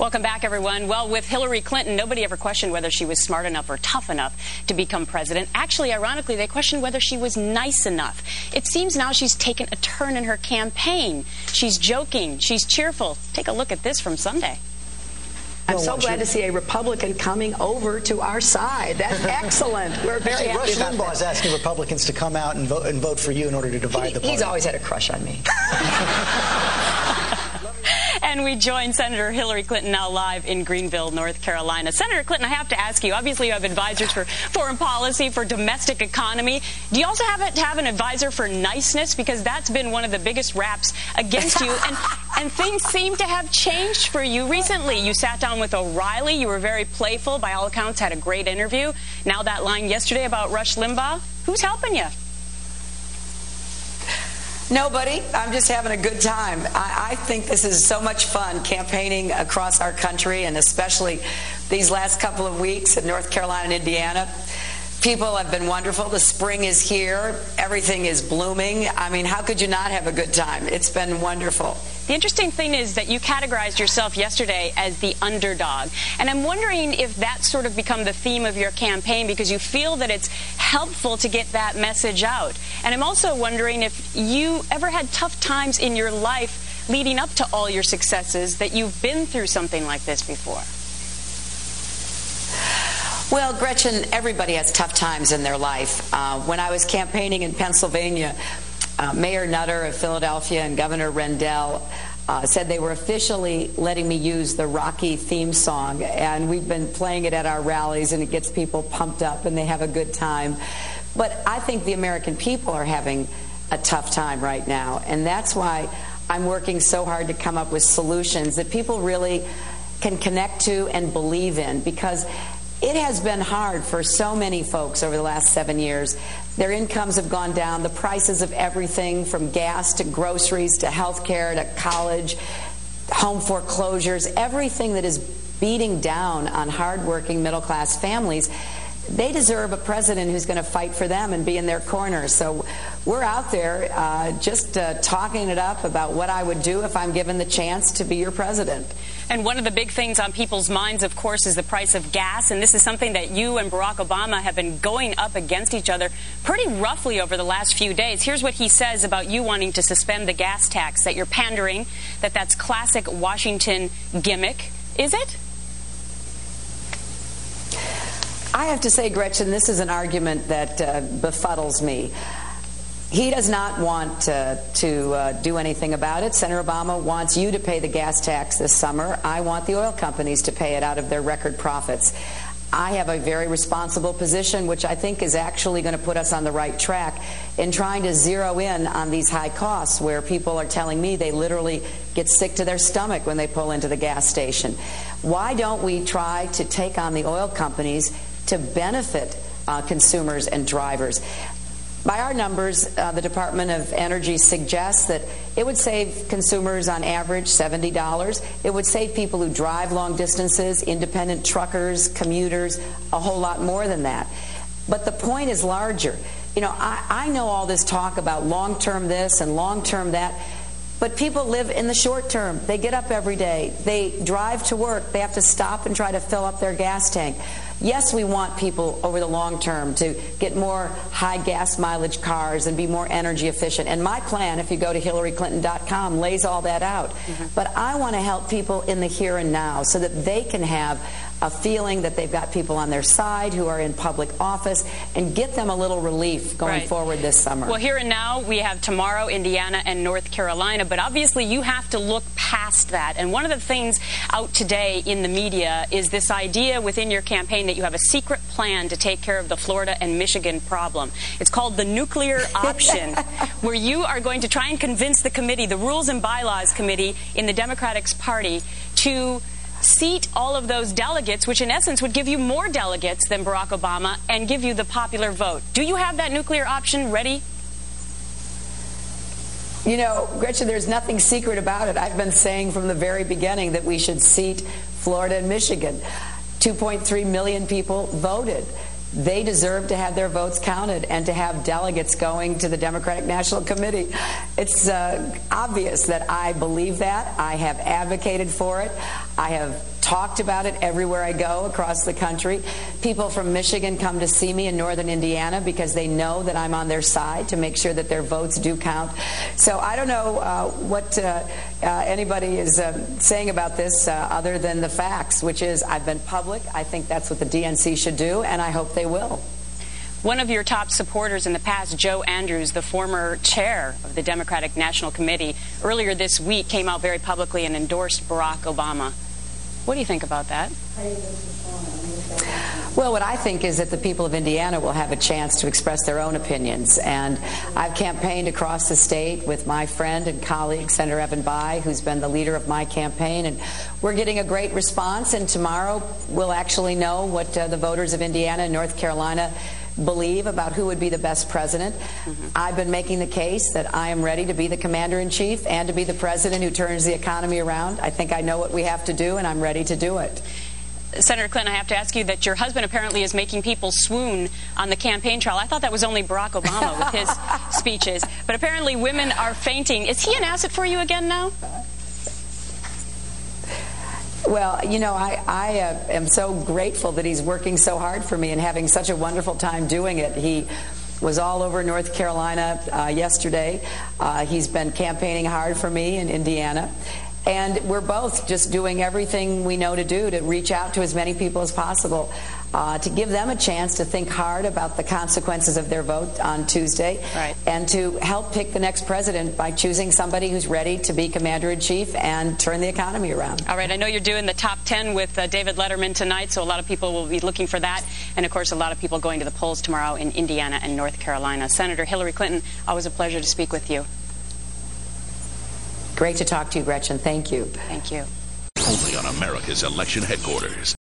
Welcome back, everyone. Well, with Hillary Clinton, nobody ever questioned whether she was smart enough or tough enough to become president. Actually, ironically, they questioned whether she was nice enough. It seems now she's taken a turn in her campaign. She's joking. She's cheerful. Take a look at this from Sunday. I'm so glad to see a Republican coming over to our side. That's excellent. We're very happy Rush about Limbaugh that. is asking Republicans to come out and vote for you in order to divide the party. He's always had a crush on me. And we join Senator Hillary Clinton now live in Greenville, North Carolina. Senator Clinton, I have to ask you, obviously you have advisors for foreign policy, for domestic economy. Do you also have an advisor for niceness? Because that's been one of the biggest raps against you. And things seem to have changed for you recently. You sat down with O'Reilly. You were very playful. By all accounts, had a great interview. Now that line yesterday about Rush Limbaugh, who's helping you? Nobody. I'm just having a good time. I think this is so much fun campaigning across our country, and especially these last couple of weeks in North Carolina and Indiana. People have been wonderful. The spring is here. Everything is blooming. I mean, how could you not have a good time? It's been wonderful. The interesting thing is that you categorized yourself yesterday as the underdog. And I'm wondering if that's sort of become the theme of your campaign because you feel that it's helpful to get that message out. And I'm also wondering if you ever had tough times in your life leading up to all your successes, that you've been through something like this before. Well, Gretchen, everybody has tough times in their life. When I was campaigning in Pennsylvania, Mayor Nutter of Philadelphia and Governor Rendell said they were officially letting me use the Rocky theme song, and we've been playing it at our rallies, and it gets people pumped up, and they have a good time. But I think the American people are having a tough time right now, and that's why I'm working so hard to come up with solutions that people really can connect to and believe in, because it has been hard for so many folks over the last 7 years. Their incomes have gone down. The prices of everything from gas to groceries to health care to college, home foreclosures, everything that is beating down on hardworking middle-class families, they deserve a president who's going to fight for them and be in their corner. So we're out there just talking it up about what I would do if I'm given the chance to be your president. And one of the big things on people's minds, of course, is the price of gas. And this is something that you and Barack Obama have been going up against each other pretty roughly over the last few days. Here's what he says about you wanting to suspend the gas tax, that you're pandering, that that's classic Washington gimmick. Is it? I have to say, Gretchen, this is an argument that befuddles me. He does not want to do anything about it. Senator Obama wants you to pay the gas tax this summer. I want the oil companies to pay it out of their record profits. I have a very responsible position, which I think is actually going to put us on the right track in trying to zero in on these high costs, where people are telling me they literally get sick to their stomach when they pull into the gas station. Why don't we try to take on the oil companies to benefit consumers and drivers? By our numbers, the Department of Energy suggests that it would save consumers on average $70. It would save people who drive long distances, independent truckers, commuters, a whole lot more than that. But the point is larger. You know, I know all this talk about long-term this and long-term that, but people live in the short term. They get up every day. They drive to work. They have to stop and try to fill up their gas tank. Yes, we want people over the long term to get more high gas mileage cars and be more energy efficient. And my plan, if you go to HillaryClinton.com, lays all that out. Mm-hmm. But I want to help people in the here and now so that they can have a feeling that they've got people on their side who are in public office, and get them a little relief going forward this summer. Well, here and now, we have tomorrow Indiana and North Carolina, but obviously you have to look past that. And one of the things out today in the media is this idea within your campaign that you have a secret plan to take care of the Florida and Michigan problem. It's called the nuclear option, where you are going to try and convince the committee, the Rules and Bylaws Committee in the Democratic Party, to seat all of those delegates, which in essence would give you more delegates than Barack Obama and give you the popular vote. Do you have that nuclear option ready? You know, Gretchen, there's nothing secret about it. I've been saying from the very beginning that we should seat Florida and Michigan. 2.3 million people voted. They deserve to have their votes counted and to have delegates going to the Democratic National Committee. It's obvious that I believe that. I have advocated for it. I have talked about it everywhere I go across the country. People from Michigan come to see me in northern Indiana because they know that I'm on their side to make sure that their votes do count. So I don't know what anybody is saying about this other than the facts, which is I've been public. I think that's what the DNC should do, and I hope they will. One of your top supporters in the past, Joe Andrews, the former chair of the Democratic National Committee, earlier this week came out very publicly and endorsed Barack Obama. What do you think about that? Well, what I think is that the people of Indiana will have a chance to express their own opinions. And I've campaigned across the state with my friend and colleague, Senator Evan Bayh, who's been the leader of my campaign. And we're getting a great response. And tomorrow we'll actually know what the voters of Indiana and North Carolina believe about who would be the best president. I've been making the case that I am ready to be the commander-in-chief and to be the president who turns the economy around. I think I know what we have to do, and I'm ready to do it. Senator Clinton, I have to ask you that your husband apparently is making people swoon on the campaign trail. I thought that was only Barack Obama with his speeches, but apparently women are fainting. Is he an asset for you again now? Well, you know, I am so grateful that he's working so hard for me and having such a wonderful time doing it. He was all over North Carolina yesterday. He's been campaigning hard for me in Indiana. And we're both just doing everything we know to do to reach out to as many people as possible, to give them a chance to think hard about the consequences of their vote on Tuesday, right, and to help pick the next president by choosing somebody who's ready to be commander-in-chief and turn the economy around. All right, I know you're doing the top 10 with David Letterman tonight, so a lot of people will be looking for that. And, of course, a lot of people going to the polls tomorrow in Indiana and North Carolina. Senator Hillary Clinton, always a pleasure to speak with you. Great to talk to you, Gretchen. Thank you. Thank you. Only on America's election headquarters.